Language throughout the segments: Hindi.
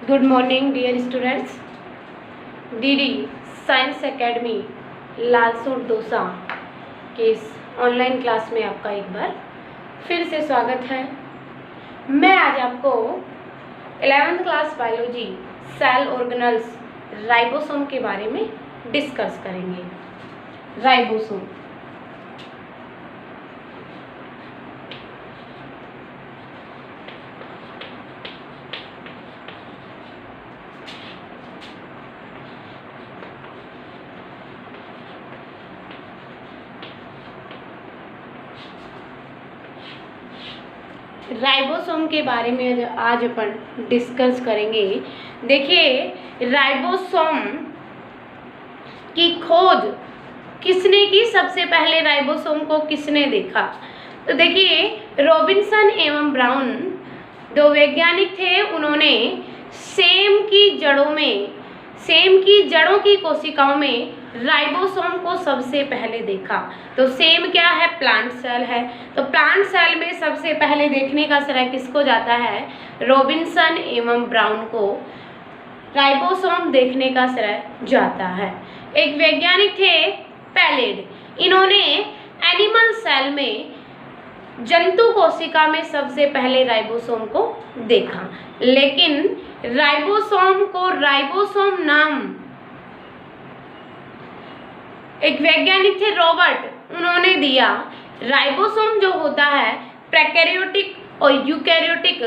Good morning dear students. DD science academy Lalsot Dausa के इस ऑनलाइन क्लास में आपका एक बार फिर से स्वागत है। मैं आज आपको 11th class biology cell organelles ribosome के बारे में डिस्कस करेंगे। राइबोसोम राइबोसोम के बारे में आज अपन डिस्कस करेंगे। देखिए, राइबोसोम की खोज किसने की? सबसे पहले राइबोसोम को किसने देखा? तो देखिए, रॉबिन्सन एवं ब्राउन दो वैज्ञानिक थे। उन्होंने सेम की जड़ों की कोशिकाओं में राइबोसोम को सबसे पहले देखा। तो सेम क्या है? प्लांट सेल है। तो प्लांट सेल में सबसे पहले देखने का श्रेय किसको जाता है? रॉबिन्सन एवं ब्राउन को राइबोसोम देखने का श्रेय जाता है। एक वैज्ञानिक थे पैलेड। इन्होंने एनिमल सेल में जंतु कोशिका में सबसे पहले राइबोसोम को देखा। लेकिन राइबोसोम को राइबोसोम नाम एक वैज्ञानिक थे रॉबर्ट, उन्होंने दिया। राइबोसोम जो होता है प्रोकैरियोटिक और यूकैरियोटिक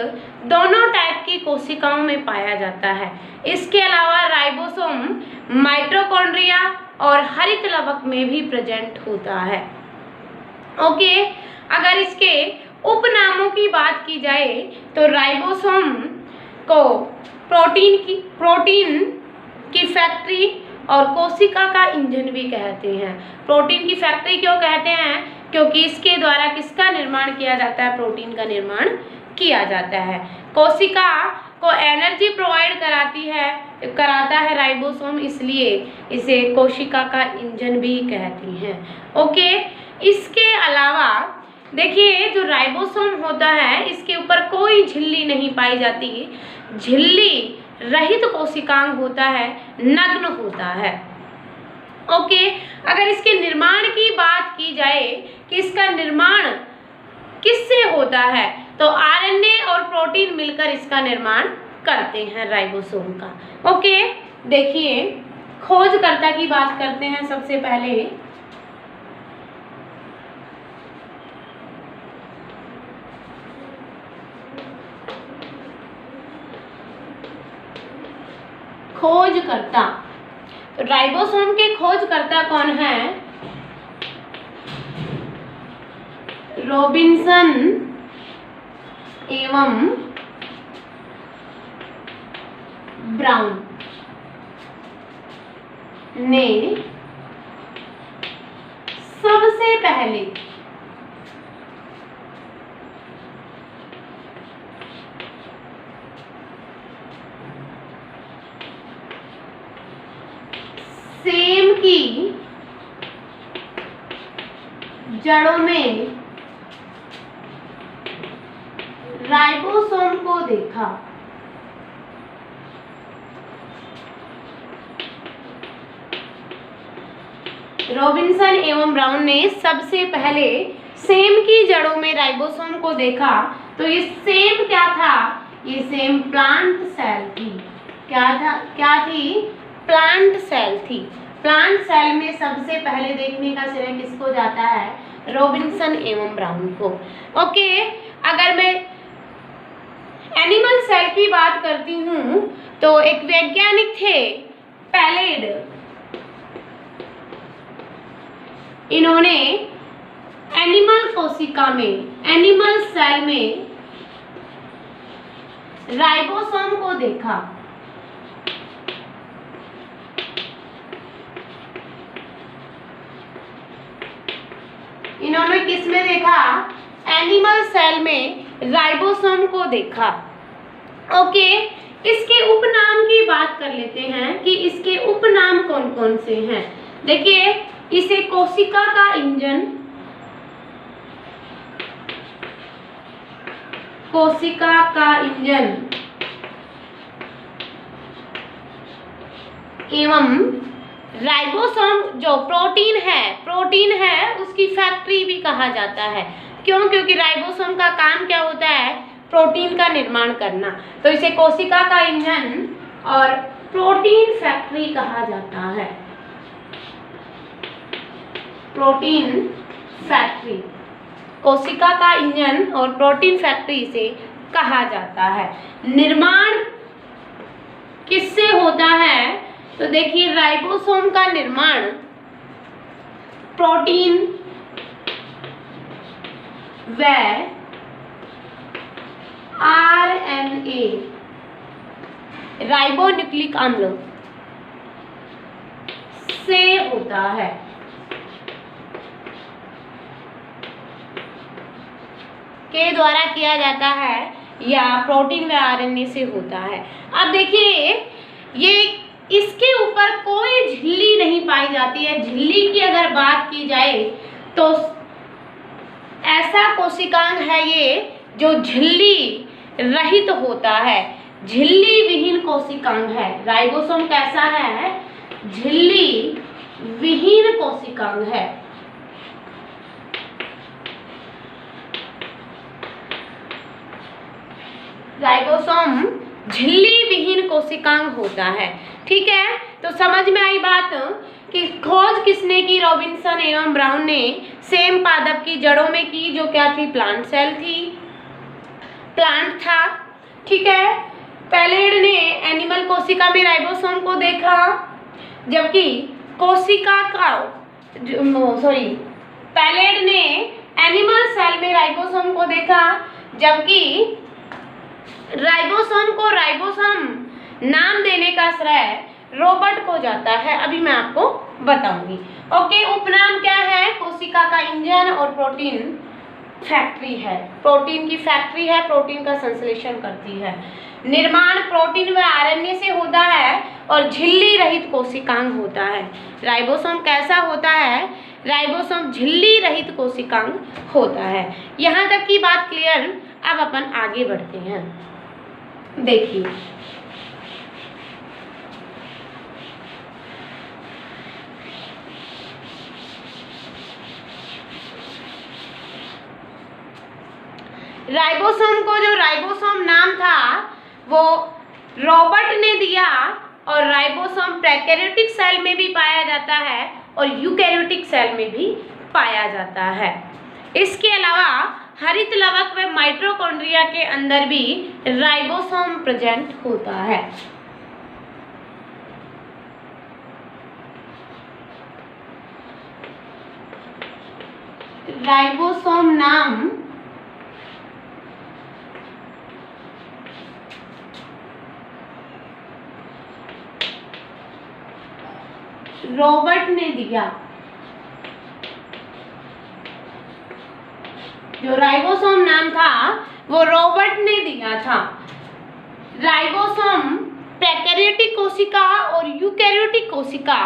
दोनों टाइप की कोशिकाओं में पाया जाता है। इसके अलावा राइबोसोम माइटोकॉन्ड्रिया और हरित लवक में भी प्रेजेंट होता है। ओके, अगर इसके उपनामों की बात की जाए तो राइबोसोम को प्रोटीन की फैक्ट्री और कोशिका का इंजन भी कहते हैं। प्रोटीन की फैक्ट्री क्यों कहते हैं? क्योंकि इसके द्वारा किसका निर्माण किया जाता है? प्रोटीन का निर्माण किया जाता है। कोशिका को एनर्जी प्रोवाइड कराता है राइबोसोम, इसलिए इसे कोशिका का इंजन भी कहती हैं। ओके, इसके अलावा देखिए, जो राइबोसोम होता है इसके ऊपर कोई झिल्ली नहीं पाई जाती। झिल्ली रहित कोशिकांग होता है, नग्न होता है। ओके, अगर इसके निर्माण की बात की जाए कि इसका निर्माण किससे होता है, तो आरएनए और प्रोटीन मिलकर इसका निर्माण करते हैं राइबोसोम का। ओके, देखिए, खोजकर्ता की बात करते हैं। सबसे पहले खोजकर्ता, तो राइबोसोम के खोजकर्ता कौन है? रॉबिन्सन एवं ब्राउन ने सबसे पहले सेम की जड़ों में राइबोसोम को देखा। रॉबिन्सन एवं ब्राउन ने सबसे पहले सेम की जड़ों में राइबोसोम को देखा। तो ये सेम क्या था? ये सेम प्लांट सेल थी। क्या थी? प्लांट सेल थी। प्लांट सेल में सबसे पहले देखने का श्रेय किसको जाता है? रॉबिन्सन एवं ब्राउन को। ओके, अगर मैं एनिमल सेल की बात करती हूँ तो एक वैज्ञानिक थे पैलेड। इन्होंने एनिमल सेल में राइबोसोम को देखा। इन्होंने किस में देखा? एनिमल सेल में राइबोसोम को देखा। ओके, इसके उपनाम की बात कर लेते हैं कि इसके उपनाम कौन कौन से हैं। देखिए, इसे कोशिका का इंजन, एवं राइबोसोम जो प्रोटीन है उसकी फैक्ट्री भी कहा जाता है। क्यों? क्योंकि राइबोसोम का काम क्या होता है? प्रोटीन का निर्माण करना। तो इसे कोशिका का इंजन और प्रोटीन फैक्ट्री कहा जाता है। प्रोटीन फैक्ट्री, कोशिका का इंजन और प्रोटीन फैक्ट्री से कहा जाता है। निर्माण किससे होता है? तो देखिए, राइबोसोम का निर्माण प्रोटीन व आरएनए राइबोन्यूक्लिक अम्ल से होता है। के द्वारा किया जाता है या प्रोटीन व आरएनए से होता है। अब देखिए, ये इसके ऊपर कोई झिल्ली नहीं पाई जाती है। झिल्ली की अगर बात की जाए तो ऐसा कोशिकांग है ये जो झिल्ली रहित होता है, झिल्ली विहीन कोशिकांग है। राइबोसोम कैसा है? झिल्ली विहीन कोशिकांग है। राइबोसोम झिल्ली विहीन कोशिकांग होता है। ठीक है, तो समझ में आई बात कि खोज किसने की? रॉबिन्सन एवं ब्राउन ने सेम पादप की जड़ों में की, जो क्या थी? प्लांट सेल थी, प्लांट था। ठीक है, पैलेड ने एनिमल कोशिका में राइबोसोम को देखा, जबकि पैलेड ने एनिमल सेल में राइबोसोम को देखा, जबकि राइबोसोम को राइबोसोम नाम देने का श्रेय रॉबर्ट को जाता है। अभी मैं आपको बताऊंगी। ओके, उपनाम क्या है? कोशिका का इंजन और प्रोटीन फैक्ट्री है। प्रोटीन की फैक्ट्री है, प्रोटीन का संश्लेषण करती है। निर्माण प्रोटीन व आरएनए से होता है और झिल्ली रहित कोशिकांग होता है। राइबोसोम कैसा होता है? राइबोसोम झिल्ली रहित कोशिकांग होता है। यहाँ तक की बात क्लियर। अब अपन आगे बढ़ते हैं। देखिए, राइबोसोम को जो राइबोसोम नाम था वो रॉबर्ट ने दिया, और राइबोसोम प्रोकैरियोटिक सेल में भी पाया जाता है और यूकैरियोटिक सेल में भी पाया जाता है। इसके अलावा हरित लवक व माइटोकॉन्ड्रिया के अंदर भी राइबोसोम प्रेजेंट होता है। राइबोसोम नाम रॉबर्ट ने दिया। जो राइबोसोम नाम था वो रॉबर्ट ने दिया था। राइबोसोम प्रोकैरियोटिक कोशिका और यूकैरियोटिक कोशिका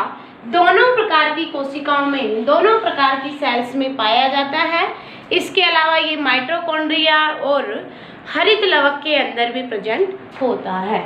दोनों प्रकार की कोशिकाओं में, दोनों प्रकार की सेल्स में पाया जाता है। इसके अलावा ये माइटोकॉन्ड्रिया और हरित लवक के अंदर भी प्रेजेंट होता है।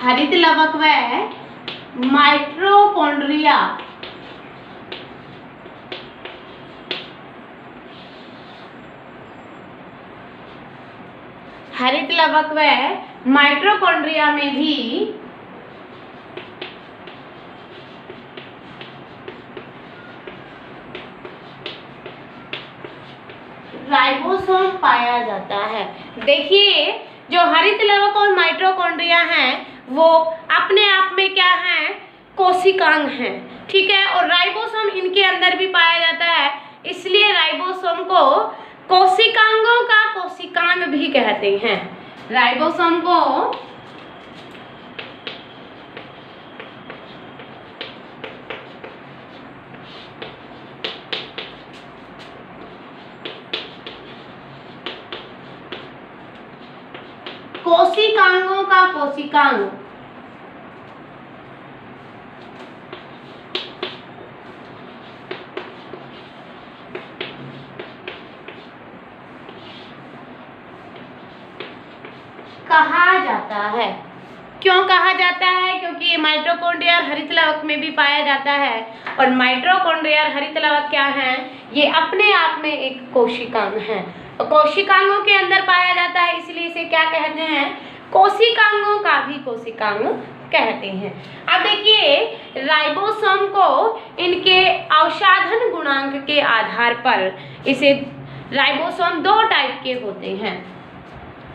हरित लवक व माइटोकॉन्ड्रिया हरित लवक व माइटोकॉन्ड्रिया में भी पाया जाता है। देखिए जो हरित लवक और माइटोकॉन्ड्रिया हैं वो अपने आप में क्या हैं, कोशिकांग हैं, ठीक है। और राइबोसोम इनके अंदर भी पाया जाता है, इसलिए राइबोसोम को कोशिकांगों का कोशिकांग भी कहते हैं। राइबोसोम को कोशिकांगों का कोशिकांग कहा जाता है। क्यों कहा जाता है? क्योंकि ये माइटोकॉन्ड्रिया और हरित लवक में भी पाया जाता है, और माइटोकॉन्ड्रिया और हरित लवक क्या हैं, ये अपने आप में एक कोशिकांग है। कोशिकांगों के अंदर पाया जाता है, इसलिए इसे क्या कहते हैं, कोशिकांगों का भी कोशिकांग कहते हैं। अब देखिए राइबोसोम को इनके अवसाधन गुणांक के आधार पर इसे राइबोसोम दो टाइप के होते हैं,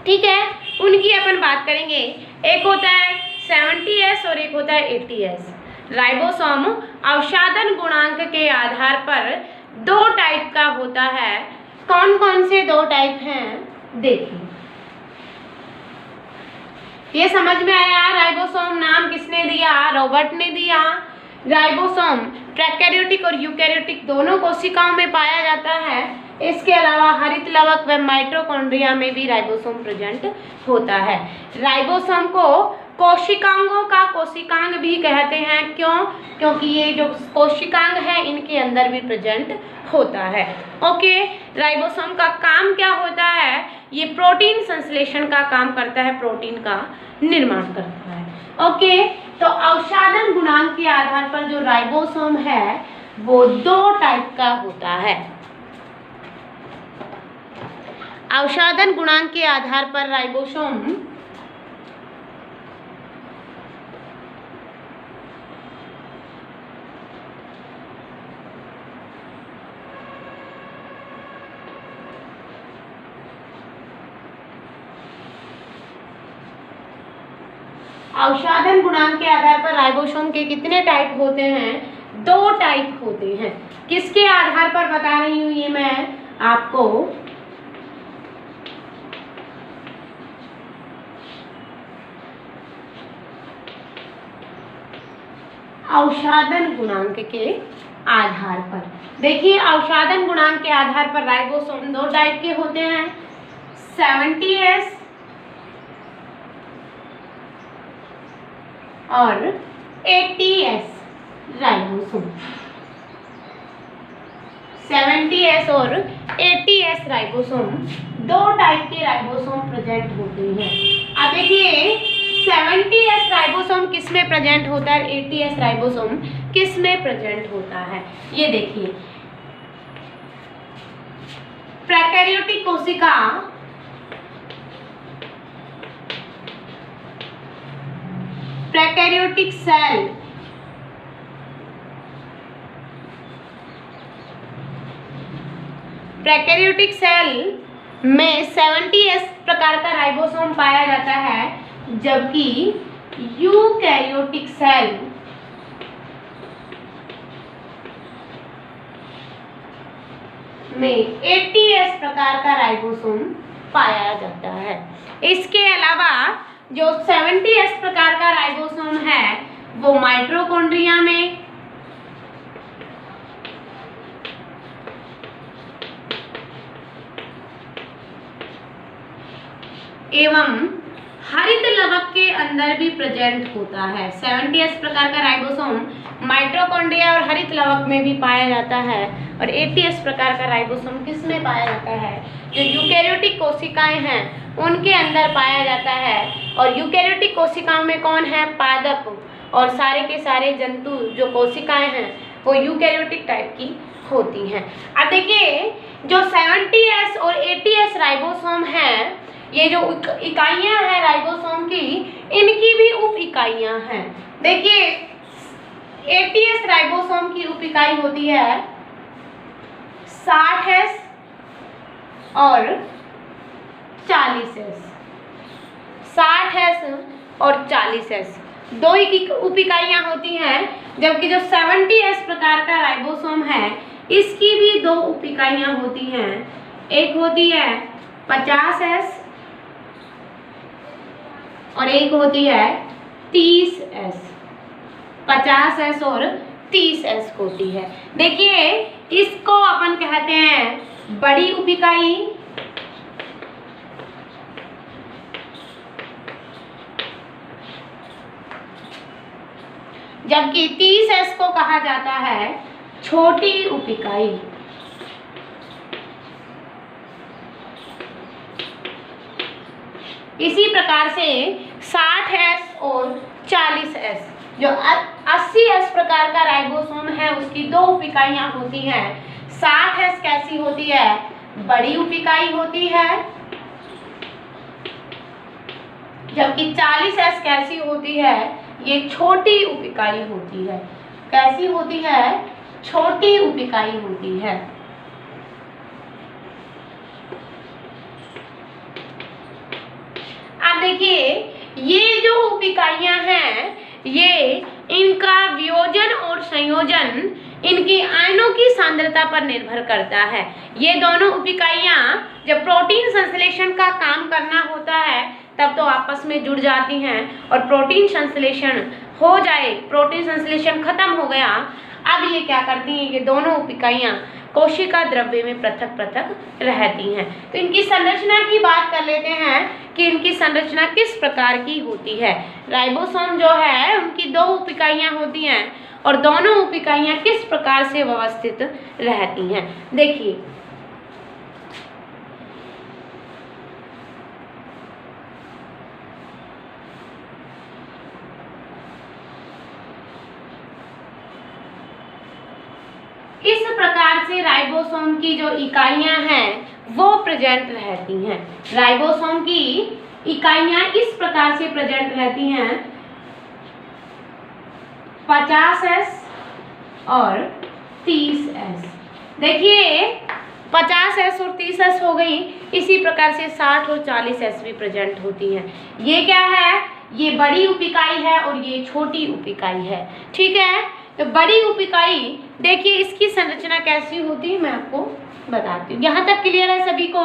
ठीक है, उनकी अपन बात करेंगे। एक होता है 70S और एक होता है 80S। राइबोसोम अवसाधन गुणांक के आधार पर दो टाइप का होता है। कौन कौन से दो टाइप हैं देखिए, ये समझ में आया। राइबोसोम नाम किसने दिया, रॉबर्ट ने दिया। राइबोसोम प्रोकैरियोटिक और यूकैरियोटिक दोनों कोशिकाओं में पाया जाता है। इसके अलावा हरित लवक व माइटोकॉन्ड्रिया में भी राइबोसोम प्रेजेंट होता है। राइबोसोम को कोशिकांगों का कोशिकांग भी कहते हैं। क्यों? क्योंकि ये जो कोशिकांग है इनके अंदर भी प्रेजेंट होता है। ओके, राइबोसोम का काम क्या होता है, ये प्रोटीन संश्लेषण का काम करता है, प्रोटीन का निर्माण करता है। ओके, तो अवसाधन गुणांक के आधार पर जो राइबोसोम है वो दो टाइप का होता है। अवसाधन गुणांक के आधार पर राइबोसोम अवसाधन गुणांक के आधार पर राइबोसोम के कितने टाइप होते हैं, दो टाइप होते हैं। किसके आधार पर बता रही हूँ ये मैं आपको, अवसाधन गुणांक के आधार पर। देखिए अवसाधन गुणांक के आधार पर राइबोसोम दो टाइप के होते हैं, 70S और 80S राइबोसोम। 70S और 80S राइबोसोम दो टाइप के राइबोसोम प्रेजेंट होते हैं। अब देखिए 70S राइबोसोम किस में प्रेजेंट होता है, 80S राइबोसोम किस में प्रेजेंट होता है, ये देखिए। प्रोकैरियोटिक कोशिका प्रोकैरियोटिक सेल प्रोकैरियोटिक सेल में 70S प्रकार का राइबोसोम पाया जाता है, जबकि यूकैरियोटिक सेल में 80S प्रकार का राइबोसोम पाया जाता है। इसके अलावा जो 70S प्रकार का राइबोसोम है वो माइटोकॉन्ड्रिया में एवं हरित लवक के अंदर भी प्रेजेंट होता है। 70S प्रकार का राइबोसोम माइटोकॉन्ड्रिया और हरित लवक में भी पाया जाता है, और 80S प्रकार का राइबोसोम किस में पाया जाता है, जो यूकैरियोटिक कोशिकाएं हैं उनके अंदर पाया जाता है। और यूकैरियोटिक कोशिकाओं में कौन है, पादप और सारे के सारे जंतु जो कोशिकाएं हैं वो यूकैरियोटिक टाइप की होती हैं। अब देखिए जो 70S और 80S राइबोसोम है, ये जो इकाइयां हैं राइबोसोम की, इनकी भी उप इकाइयां हैं। देखिए 80S राइबोसोम की उप इकाई होती है 60S और 40s। 60s और 40s दो ही उप इकाइयाँ होती हैं, जबकि जो 70s प्रकार का राइबोसोम है इसकी भी दो उप इकाइयाँ होती हैं। एक होती है 50s और एक होती है 30s। 50s और 30s होती है। देखिए इसको अपन कहते हैं बड़ी उप इकाई, जबकि 30s को कहा जाता है छोटी उप इकाई। इसी प्रकार से 60s और 40s, जो 80s प्रकार का राइबोसोम है उसकी दो उप इकाइयाँ होती हैं। 60s कैसी होती है? बड़ी उप इकाई होती है, जबकि 40s कैसी होती है? ये छोटी उप इकाई होती है। कैसी होती है? छोटी उप इकाई होती है। अब देखिए ये जो उप इकाइयां हैं ये इनका वियोजन और संयोजन इनकी आयनों की सांद्रता पर निर्भर करता है। ये दोनों उप इकाइयां जब प्रोटीन संश्लेषण का काम करना होता है तब तो आपस में जुड़ जाती हैं, और प्रोटीन संश्लेषण हो जाए, प्रोटीन संश्लेषण खत्म हो गया, अब ये क्या करती हैं? ये दोनों उप इकाइयां कोशिका द्रव्य में पृथक पृथक रहती हैं। तो इनकी संरचना की बात कर लेते हैं कि इनकी संरचना किस प्रकार की होती है। राइबोसोम जो है उनकी दो उप इकाइयां होती हैं और दोनों उप इकाइयां किस प्रकार से व्यवस्थित रहती हैं। देखिए इस प्रकार से राइबोसोम की जो इकाइयां हैं वो प्रेजेंट रहती हैं। राइबोसोम की इकाइयां इस प्रकार से प्रेजेंट रहती हैं 50s और 30s। देखिए 50s और 30s हो गई, इसी प्रकार से 60 और 40s भी प्रेजेंट होती हैं। ये क्या है? ये बड़ी उप इकाई है और ये छोटी उप इकाई है। ठीक है, तो बड़ी उप इकाई देखिए इसकी संरचना कैसी होती है मैं आपको बताती हूँ। यहाँ तक क्लियर है सभी को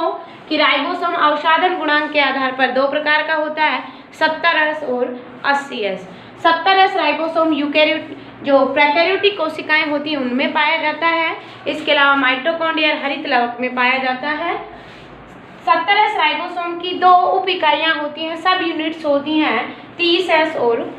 कि राइबोसोम अवसादन गुणांक के आधार पर दो प्रकार का होता है, 70s और 80s। 70s राइबोसोम यूकेरियोट जो प्रोकैरियोटिक कोशिकाएं होती हैं उनमें पाया जाता है। इसके अलावा माइटोकॉन्ड्रिया हरित लवक में पाया जाता है। 70s राइबोसोम की दो उप इकाइयाँ होती हैं, सब यूनिट्स होती हैं 30s और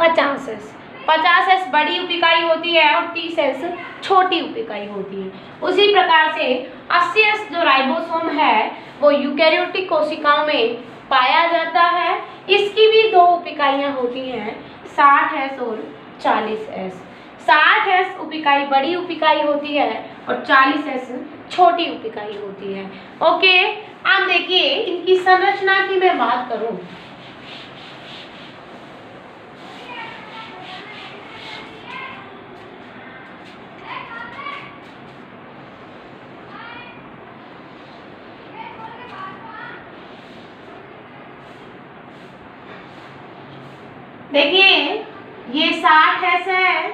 50s। 50s बड़ी उप इकाई होती है और 30s छोटी उप इकाई होती है। उसी प्रकार से 80s जो राइबोसोम है वो यूकेरियोटिक कोशिकाओं में पाया जाता है। इसकी भी दो उप इकाइयाँ होती हैं 60s और 40s। 60s उप इकाई बड़ी उप इकाई होती है और 40s छोटी उप इकाई होती है। ओके, अब देखिए इनकी संरचना की मैं बात करूं, देखिए ये 60s है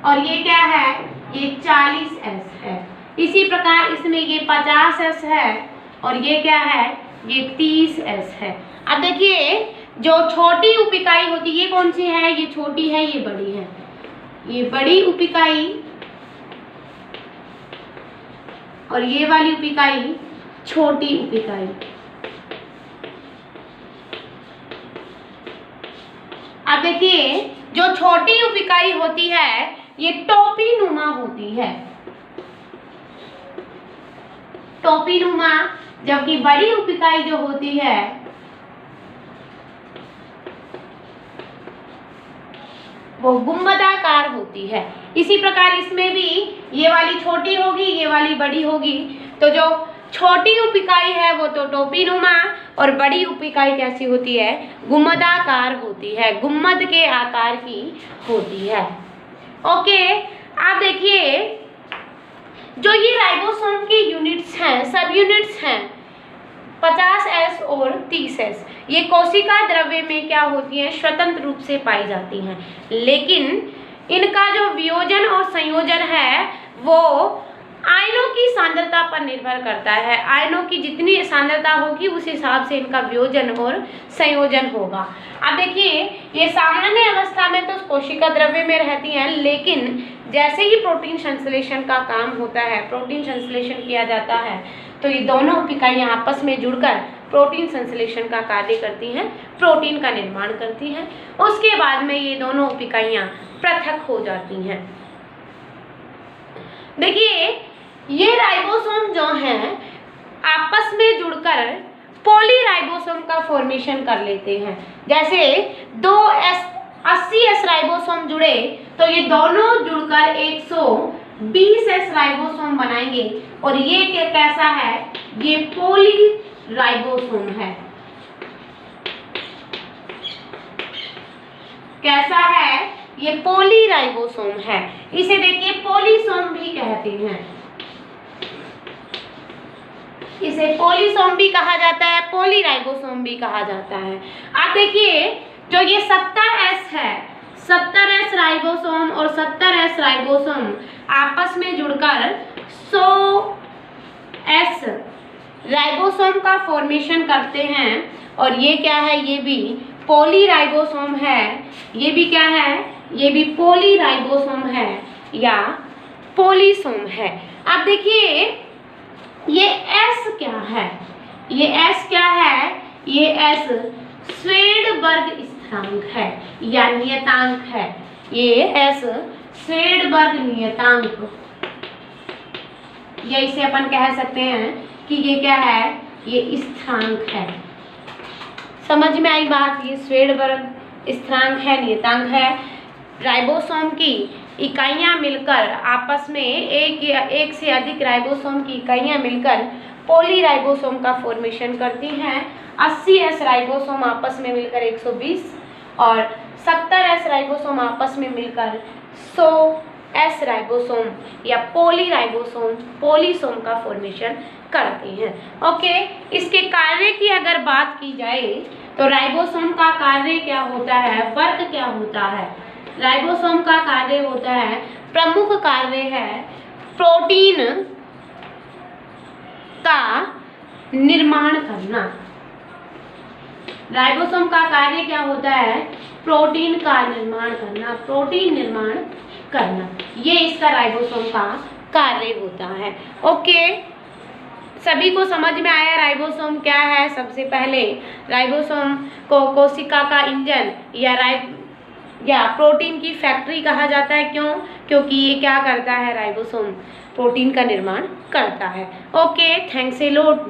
और ये क्या है? ये 40s है। इसी प्रकार इसमें ये 50s है और ये क्या है? ये 30s है। अब देखिए जो छोटी उप इकाई होती है ये कौन सी है? ये छोटी है, ये बड़ी है। ये बड़ी उप इकाई और ये वाली उप इकाई छोटी उप इकाई। अब देखिए जो छोटी उप इकाई होती है ये टोपीनुमा होती है, टोपीनुमा, जबकि बड़ी उप इकाई जो होती है वो गुंबदाकार होती है। इसी प्रकार इसमें भी ये वाली छोटी होगी, ये वाली बड़ी होगी। तो जो छोटी उप इकाई है वो तो टोपीनुमा और बड़ी उप इकाई कैसी होती है? गुंबदाकार होती है, गुंबद के आकार की होती है। ओके, आप देखिए जो ये राइबोसोम की यूनिट्स हैं, सब यूनिट्स हैं, 50S और 30S ये कोशिका द्रव्य में क्या होती हैं, स्वतंत्र रूप से पाई जाती हैं, लेकिन इनका जो वियोजन और संयोजन है वो आयनों की सांद्रता पर निर्भर करता है। आयनों की जितनी सांद्रता होगी उस हिसाब से इनका वियोजन और संयोजन होगा। अब देखिए ये सामान्य अवस्था में तो कोशिका द्रव्य में रहती हैं, लेकिन जैसे ही प्रोटीन संश्लेषण का काम होता है, प्रोटीन संश्लेषण किया जाता है, तो ये दोनों उपिकाइयां आपस में जुड़कर प्रोटीन संश्लेषण का कार्य करती हैं, प्रोटीन का निर्माण करती हैं। उसके बाद में ये दोनों उपिकाइयां पृथक हो जाती हैं। देखिए ये राइबोसोम जो हैं आपस में जुड़कर पॉलीराइबोसोम का फॉर्मेशन कर लेते हैं। जैसे 80S राइबोसोम जुड़े तो ये दोनों जुड़कर 120S राइबोसोम बनाएंगे, और ये कैसा है, ये पॉलीराइबोसोम है। कैसा है, ये पॉलीराइबोसोम है। इसे देखिए पॉलीसोम भी कहते हैं, इसे पॉलीसोम भी कहा जाता है, पॉलीराइबोसोम भी कहा जाता है। अब देखिए जो ये 70S है, 70S राइबोसोम और 70S राइबोसोम आपस में जुड़कर 100S राइबोसोम का फॉर्मेशन करते हैं, और ये क्या है, ये भी पॉलीराइबोसोम है। ये भी क्या है, ये भी पॉलीराइबोसोम है या पॉलीसोम है। अब देखिए ये S क्या है, ये S क्या है, ये S स्वेडबर्ग स्थिरांक है या नियतांक है। ये S स्वेडबर्ग नियतांक, या इसे अपन कह सकते हैं कि ये क्या है, ये स्थिरांक है। समझ में आई बात, ये स्वेडबर्ग स्थिरांक है, नियतांक है। राइबोसोम की इकाइयां मिलकर आपस में एक से अधिक राइबोसोम की इकाइयां मिलकर पॉलीराइबोसोम का फॉर्मेशन करती हैं। 80S राइबोसोम आपस में मिलकर 120 और 70S राइबोसोम आपस में मिलकर 100S राइबोसोम या पॉलीराइबोसोम पॉलीसोम का फॉर्मेशन करती हैं। ओके, इसके कार्य की अगर बात की जाए तो राइबोसोम का कार्य क्या होता है, वर्क क्या होता है। राइबोसोम का कार्य होता है, प्रमुख कार्य है प्रोटीन का निर्माण करना। राइबोसोम का कार्य क्या होता है, प्रोटीन का निर्माण करना, प्रोटीन निर्माण करना, ये इसका राइबोसोम का कार्य होता है। ओके, सभी को समझ में आया राइबोसोम क्या है। सबसे पहले राइबोसोम को कोशिका का इंजन या प्रोटीन की फैक्ट्री कहा जाता है। क्यों? क्योंकि ये क्या करता है, राइबोसोम प्रोटीन का निर्माण करता है। Okay, thanks a lot.